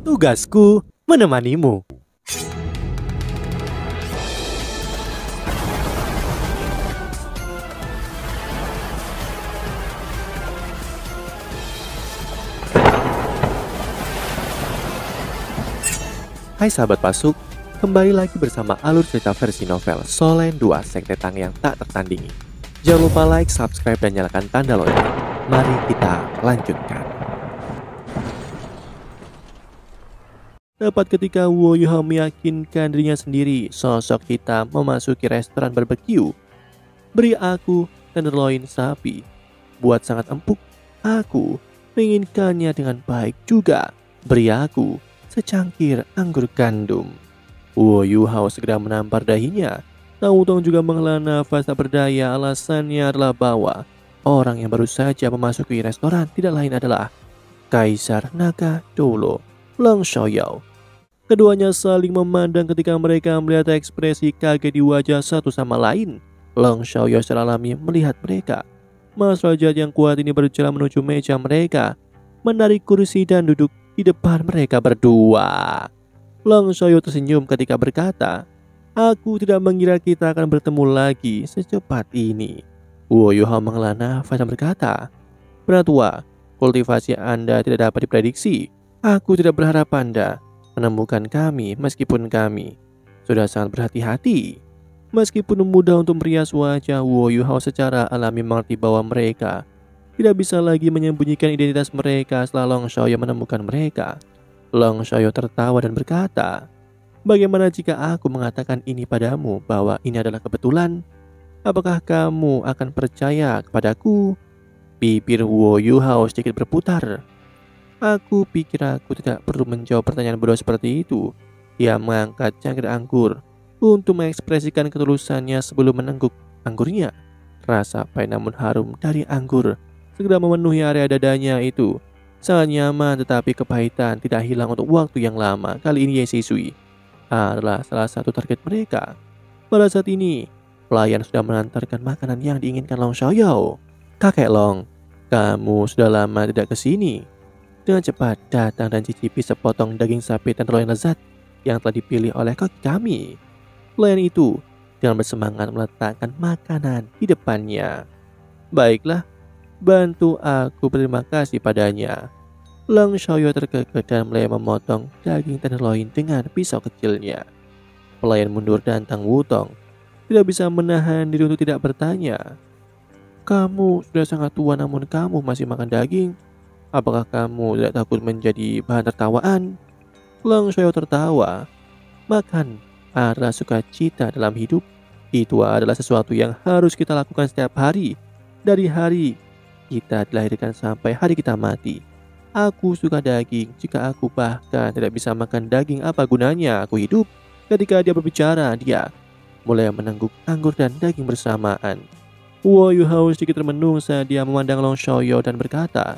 Tugasku menemanimu. Hai sahabat Pasuk, kembali lagi bersama alur cerita versi novel Solen 2 Sekte Tang yang tak tertandingi. Jangan lupa like, subscribe, dan nyalakan tanda lonceng. Mari kita lanjutkan. Tepat ketika Wo Yuhao meyakinkan dirinya sendiri, sosok hitam memasuki restoran barbeque. Beri aku tenderloin sapi. Buat sangat empuk, aku menginginkannya dengan baik juga. Beri aku secangkir anggur gandum. Wo Yuhao segera menampar dahinya. Tau Tong juga menghela nafas tak berdaya. Alasannya adalah bahwa orang yang baru saja memasuki restoran tidak lain adalah Kaisar Naga Dolo, Long Xiaoyao. Keduanya saling memandang ketika mereka melihat ekspresi kaget di wajah satu sama lain. Long Xiaoyao secara alami melihat mereka. Mas Raja yang kuat ini berjalan menuju meja mereka, menarik kursi dan duduk di depan mereka berdua. Long Xiaoyao tersenyum ketika berkata, "Aku tidak mengira kita akan bertemu lagi secepat ini." Wo Yuhao menghela nafas dan berkata, "Penatua, kultivasi Anda tidak dapat diprediksi. Aku tidak berharap Anda menemukan kami meskipun kami sudah sangat berhati-hati." Meskipun mudah untuk merias wajah, Wo Yuhao secara alami mengerti bahwa mereka tidak bisa lagi menyembunyikan identitas mereka setelah Long Xiaoyao menemukan mereka. Long Xiaoyao tertawa dan berkata, "Bagaimana jika aku mengatakan ini padamu bahwa ini adalah kebetulan? Apakah kamu akan percaya kepadaku?" Bibir Wo Yuhao sedikit berputar. Aku pikir aku tidak perlu menjawab pertanyaan bodoh seperti itu. Ia mengangkat cangkir anggur untuk mengekspresikan ketulusannya sebelum menengguk anggurnya. Rasa pahit namun harum dari anggur segera memenuhi area dadanya itu. Sangat nyaman, tetapi kepahitan tidak hilang untuk waktu yang lama. Kali ini Ye Shisui adalah salah satu target mereka. Pada saat ini, pelayan sudah mengantarkan makanan yang diinginkan Long Xiaoyao. "Kakek Long, kamu sudah lama tidak ke sini. Dengan cepat datang dan cicipi sepotong daging sapi tenderloin lezat yang telah dipilih oleh kaki kami." Pelayan itu dengan bersemangat meletakkan makanan di depannya. "Baiklah, bantu aku berterima kasih padanya." Long Xiaoyao terkekeh dan mulai memotong daging tenderloin dengan pisau kecilnya. Pelayan mundur dan Tang Wutong tidak bisa menahan diri untuk tidak bertanya, "Kamu sudah sangat tua namun kamu masih makan daging. Apakah kamu tidak takut menjadi bahan tertawaan?" Long Xiaoyao tertawa. "Makan adalah sukacita dalam hidup. Itu adalah sesuatu yang harus kita lakukan setiap hari. Dari hari kita dilahirkan sampai hari kita mati. Aku suka daging. Jika aku bahkan tidak bisa makan daging, apa gunanya aku hidup?" Ketika dia berbicara, dia mulai menengguk anggur dan daging bersamaan. Wo Yuhao sedikit termenung saat dia memandang Long Xiaoyao dan berkata,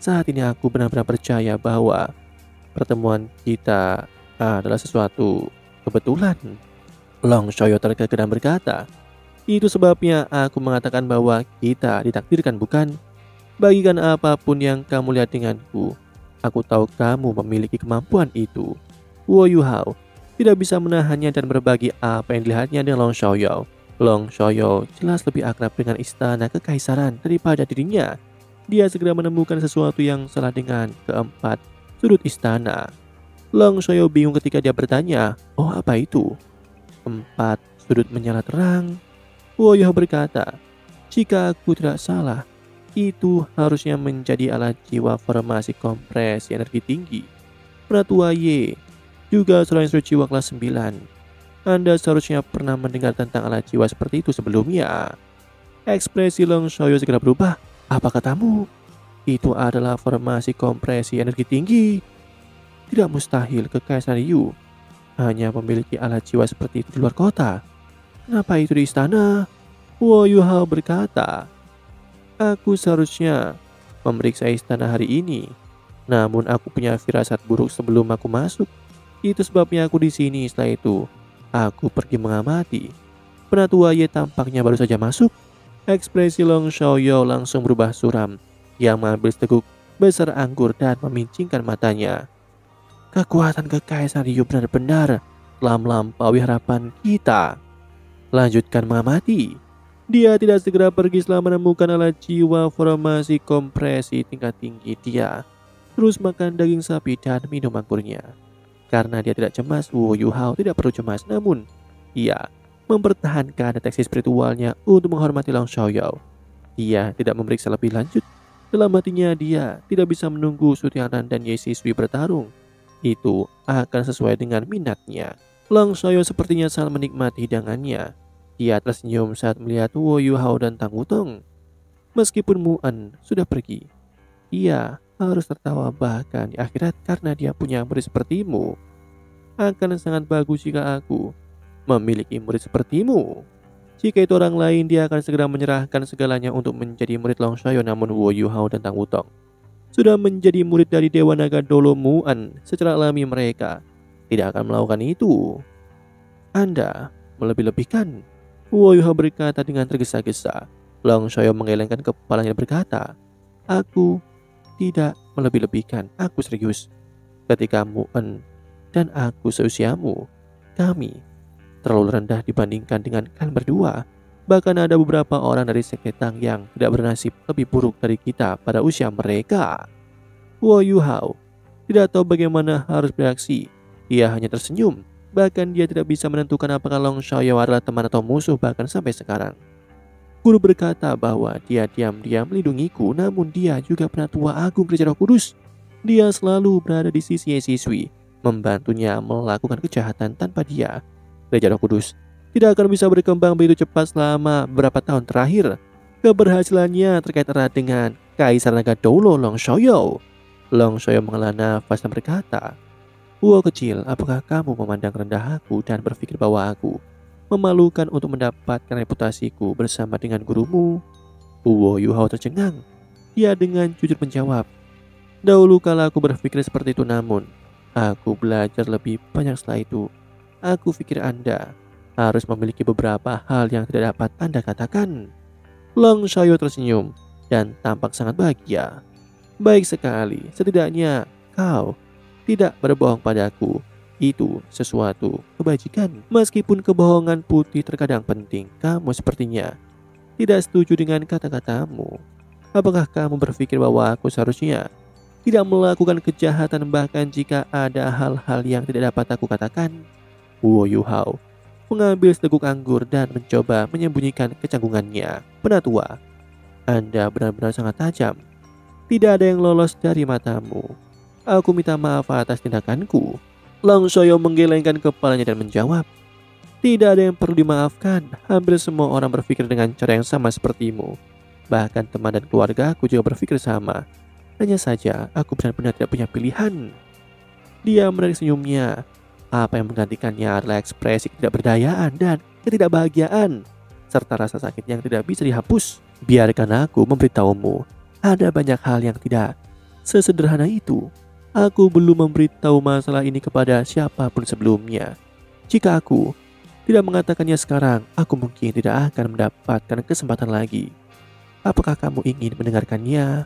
"Saat ini aku benar-benar percaya bahwa pertemuan kita adalah sesuatu kebetulan." Long Xiaoyao terkekeh dan berkata, "Itu sebabnya aku mengatakan bahwa kita ditakdirkan, bukan? Bagikan apapun yang kamu lihat denganku. Aku tahu kamu memiliki kemampuan itu." Wo Yuhao tidak bisa menahannya dan berbagi apa yang dilihatnya dengan Long Xiaoyao. Long Xiaoyao jelas lebih akrab dengan istana kekaisaran daripada dirinya. Dia segera menemukan sesuatu yang salah dengan keempat sudut istana. Long Xiaoyao bingung ketika dia bertanya, "Oh, apa itu?" "Empat sudut menyala terang." Wo Yuhao berkata, "Jika aku tidak salah, itu harusnya menjadi alat jiwa formasi kompresi energi tinggi. Penatua Ye juga seorang instruksi jiwa kelas 9. Anda seharusnya pernah mendengar tentang alat jiwa seperti itu sebelumnya." Ekspresi Long Xiaoyao segera berubah. "Apa katamu? Itu adalah formasi kompresi energi tinggi? Tidak mustahil Kekaisaran Yu hanya memiliki alat jiwa seperti itu di luar kota. Kenapa itu di istana?" Wo Yuhao berkata, "Aku seharusnya memeriksa istana hari ini. Namun aku punya firasat buruk sebelum aku masuk. Itu sebabnya aku di sini. Setelah itu, aku pergi mengamati." Penatua Ye tampaknya baru saja masuk. Ekspresi Long Xiaoyao langsung berubah suram. Dia mengambil seteguk besar anggur dan memincingkan matanya. Kekuatan kekaisaran Ryu benar-benar telah melampaui harapan kita. Lanjutkan mengamati. Dia tidak segera pergi setelah menemukan alat jiwa formasi kompresi tingkat tinggi. Dia terus makan daging sapi dan minum anggurnya. Karena dia tidak cemas, Wu Yuhao tidak perlu cemas. Namun, ia mempertahankan deteksi spiritualnya untuk menghormati Long Xiaoyao. Dia tidak memeriksa lebih lanjut. Dalam hatinya dia tidak bisa menunggu Su Tianran dan Ye Sisui bertarung. Itu akan sesuai dengan minatnya. Long Xiaoyao sepertinya sangat menikmati hidangannya. Dia tersenyum saat melihat Wu Yuhao dan Tang Wutong. Meskipun Mu'en sudah pergi, ia harus tertawa bahkan di akhirat karena dia punya murid sepertimu. Akan sangat bagus jika aku memiliki murid sepertimu. Jika itu orang lain, dia akan segera menyerahkan segalanya untuk menjadi murid Long Xiaoyao. Namun Wu Yuhao dan Tang Wutong sudah menjadi murid dari Dewa Naga Dolo Mu'en. Secara alami mereka tidak akan melakukan itu. Anda melebih-lebihkan, Wu Yuhao berkata dengan tergesa-gesa. Long Xiaoyao menggelengkan kepalanya dan berkata, aku tidak melebih-lebihkan, aku serius. Ketika Mu'en dan aku seusiamu, kami terlalu rendah dibandingkan dengan kalian berdua. Bahkan ada beberapa orang dari sekte Tang yang tidak bernasib lebih buruk dari kita pada usia mereka. Wu Yuhao tidak tahu bagaimana harus bereaksi. Dia hanya tersenyum. Bahkan dia tidak bisa menentukan apakah Long Xiaoyao adalah teman atau musuh bahkan sampai sekarang. Guru berkata bahwa dia diam-diam melindungiku, namun dia juga penatua agung Gereja Roh Kudus. Dia selalu berada di sisi Ye Sisui, membantunya melakukan kejahatan. Tanpa dia, Gereja Roh Kudus tidak akan bisa berkembang begitu cepat selama beberapa tahun terakhir. Keberhasilannya terkait erat dengan Kaisar Naga Dolo Long Xiaoyao. Long Xiaoyao menghela nafas dan berkata, Wu kecil, apakah kamu memandang rendah aku dan berpikir bahwa aku memalukan untuk mendapatkan reputasiku bersama dengan gurumu? Wu Yuhao tercengang. Dia dengan jujur menjawab, dahulu kala aku berpikir seperti itu, namun aku belajar lebih banyak setelah itu. Aku pikir Anda harus memiliki beberapa hal yang tidak dapat Anda katakan. Long Xiaoyao tersenyum dan tampak sangat bahagia. Baik sekali, setidaknya kau tidak berbohong padaku. Itu sesuatu kebajikan. Meskipun kebohongan putih terkadang penting, kamu sepertinya tidak setuju dengan kata-katamu. Apakah kamu berpikir bahwa aku seharusnya tidak melakukan kejahatan bahkan jika ada hal-hal yang tidak dapat aku katakan? Wu Yuhao mengambil seteguk anggur dan mencoba menyembunyikan kecanggungannya. Penatua, Anda benar-benar sangat tajam. Tidak ada yang lolos dari matamu. Aku minta maaf atas tindakanku. Long Xiaoyao menggelengkan kepalanya dan menjawab, tidak ada yang perlu dimaafkan. Hampir semua orang berpikir dengan cara yang sama sepertimu. Bahkan teman dan keluarga aku juga berpikir sama. Hanya saja aku benar-benar tidak punya pilihan. Dia menarik senyumnya. Apa yang menggantikannya adalah ekspresi ketidakberdayaan dan ketidakbahagiaan, serta rasa sakit yang tidak bisa dihapus. Biarkan aku memberitahumu, ada banyak hal yang tidak sesederhana itu. Aku belum memberitahu masalah ini kepada siapapun sebelumnya. Jika aku tidak mengatakannya sekarang, aku mungkin tidak akan mendapatkan kesempatan lagi. Apakah kamu ingin mendengarkannya?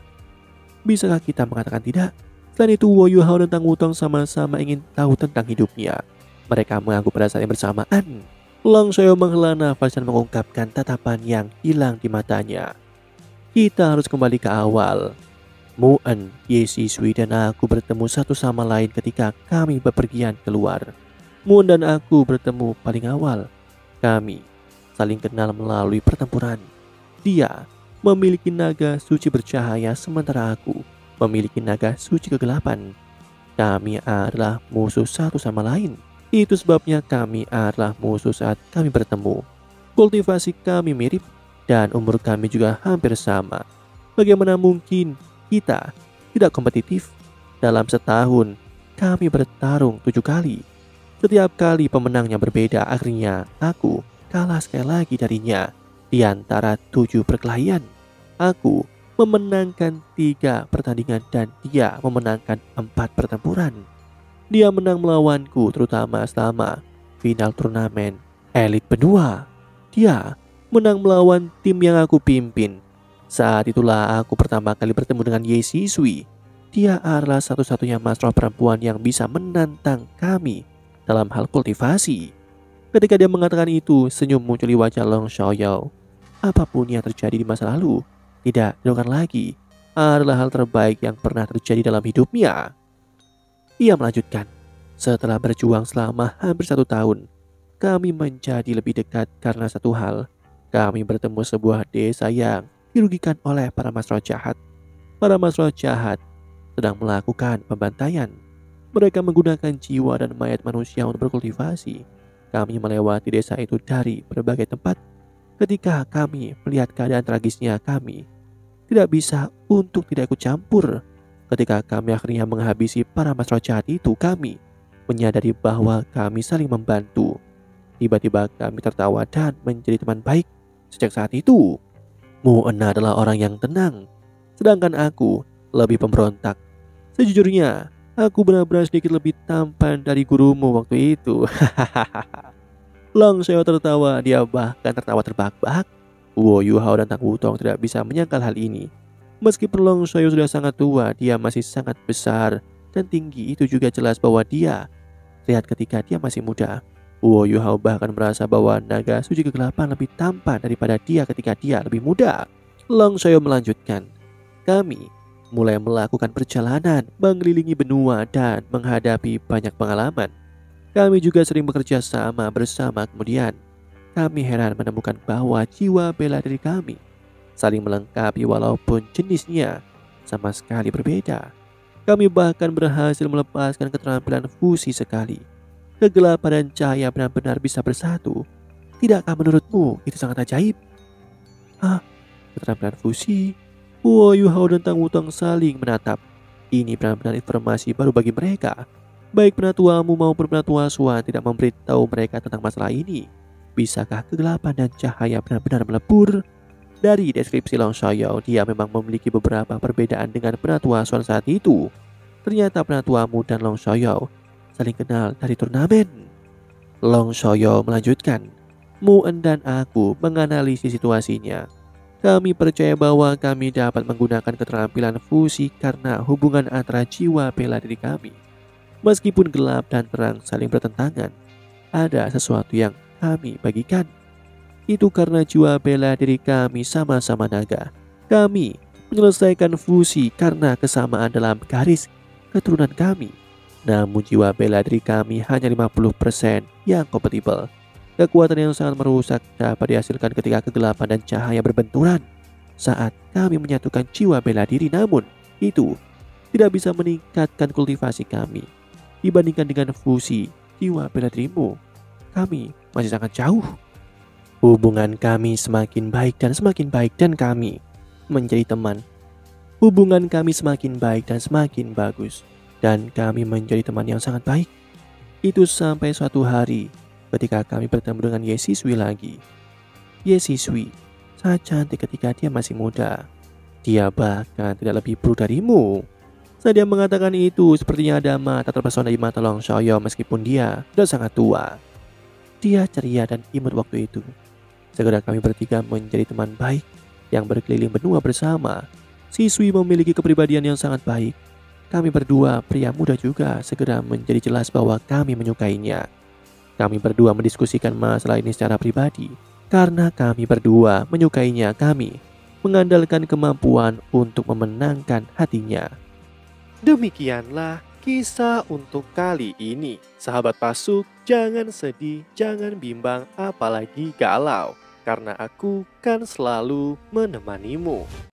Bisakah kita mengatakan tidak? Selain itu, Wu Yuhao dan Tang Wutong sama-sama ingin tahu tentang hidupnya. Mereka mengangguk pada saat yang bersamaan. Long Xiaoyao menghela nafas dan mengungkapkan tatapan yang hilang di matanya. Kita harus kembali ke awal. Mu'en, Ye Sisui dan aku bertemu satu sama lain ketika kami bepergian keluar. Mu'en dan aku bertemu paling awal. Kami saling kenal melalui pertempuran. Dia memiliki naga suci bercahaya sementara aku memiliki naga suci kegelapan. Kami adalah musuh satu sama lain. Itu sebabnya kami adalah musuh saat kami bertemu. Kultivasi kami mirip dan umur kami juga hampir sama. Bagaimana mungkin kita tidak kompetitif? Dalam setahun kami bertarung 7 kali. Setiap kali pemenangnya berbeda. Akhirnya aku kalah sekali lagi darinya. Di antara 7 perkelahian, aku memenangkan 3 pertandingan dan dia memenangkan 4 pertempuran. Dia menang melawanku terutama selama final turnamen elit benua. Dia menang melawan tim yang aku pimpin. Saat itulah aku pertama kali bertemu dengan Ye Sisui. Dia adalah satu-satunya maestro perempuan yang bisa menantang kami dalam hal kultivasi. Ketika dia mengatakan itu, senyum muncul di wajah Long Xiaoyao. Apapun yang terjadi di masa lalu, tidak dilakukan lagi, adalah hal terbaik yang pernah terjadi dalam hidupnya. Ia melanjutkan, setelah berjuang selama hampir 1 tahun, kami menjadi lebih dekat karena satu hal. Kami bertemu sebuah desa yang dirugikan oleh para maestro jahat. Para maestro jahat sedang melakukan pembantaian. Mereka menggunakan jiwa dan mayat manusia untuk berkultivasi. Kami melewati desa itu dari berbagai tempat. Ketika kami melihat keadaan tragisnya, kami tidak bisa untuk tidak ikut campur. Ketika kami akhirnya menghabisi para maestro jahat itu, kami menyadari bahwa kami saling membantu. Tiba-tiba kami tertawa dan menjadi teman baik. Sejak saat itu, Mu'en adalah orang yang tenang, sedangkan aku lebih pemberontak. Sejujurnya, aku benar-benar sedikit lebih tampan dari gurumu waktu itu. Long Xiao tertawa, dia bahkan tertawa terbahak-bahak. Wo Yuhao dan Tang Wutong tidak bisa menyangkal hal ini. Meskipun Long Xiao sudah sangat tua, dia masih sangat besar dan tinggi. Itu juga jelas bahwa dia lihat ketika dia masih muda. Wo Yuhao bahkan merasa bahwa naga suci kegelapan lebih tampan daripada dia ketika dia lebih muda. Long Xiao melanjutkan, kami mulai melakukan perjalanan mengelilingi benua dan menghadapi banyak pengalaman. Kami juga sering bekerja sama bersama. Kemudian kami heran menemukan bahwa jiwa bela diri kami saling melengkapi walaupun jenisnya sama sekali berbeda. Kami bahkan berhasil melepaskan keterampilan fusi sekali. Kegelapan dan cahaya benar-benar bisa bersatu. Tidakkah menurutmu itu sangat ajaib? Ah, keterampilan fusi. Wo Yuhao dan Tang Wutong saling menatap. Ini benar-benar informasi baru bagi mereka. Baik penatuamu maupun penatua Swan tidak memberitahu mereka tentang masalah ini. Bisakah kegelapan dan cahaya benar-benar melebur? Dari deskripsi Long Xiaoyao, dia memang memiliki beberapa perbedaan dengan penatua Swan saat itu. Ternyata penatuamu dan Long Xiaoyao saling kenal dari turnamen. Long Xiaoyao melanjutkan, Mu'en dan aku menganalisis situasinya. Kami percaya bahwa kami dapat menggunakan keterampilan fusi karena hubungan antara jiwa bela diri kami. Meskipun gelap dan terang saling bertentangan, ada sesuatu yang kami bagikan. Itu karena jiwa bela diri kami sama-sama naga. Kami menyelesaikan fusi karena kesamaan dalam garis keturunan kami. Namun jiwa bela diri kami hanya 50% yang kompatibel. Kekuatan yang sangat merusak dapat dihasilkan ketika kegelapan dan cahaya berbenturan. Saat kami menyatukan jiwa bela diri, namun itu tidak bisa meningkatkan kultivasi kami. Dibandingkan dengan fusi jiwa bela dirimu, kami masih sangat jauh. Hubungan kami semakin baik dan kami menjadi teman. Hubungan kami semakin baik dan semakin bagus, dan kami menjadi teman yang sangat baik. Itu sampai suatu hari ketika kami bertemu dengan Ye Sisui lagi. Ye Sisui sangat cantik ketika dia masih muda. Dia bahkan tidak lebih buruk darimu. Saat dia mengatakan itu, sepertinya ada mata terpesona di mata Long Xiaoyao meskipun dia sudah sangat tua. Dia ceria dan imut waktu itu. Segera kami bertiga menjadi teman baik yang berkeliling benua bersama. Sisui memiliki kepribadian yang sangat baik. Kami berdua, pria muda juga, segera menjadi jelas bahwa kami menyukainya. Kami berdua mendiskusikan masalah ini secara pribadi. Karena kami berdua menyukainya, kami mengandalkan kemampuan untuk memenangkan hatinya. Demikianlah kisah untuk kali ini. Sahabat Pasuk, jangan sedih, jangan bimbang, apalagi galau. Karena aku kan selalu menemanimu.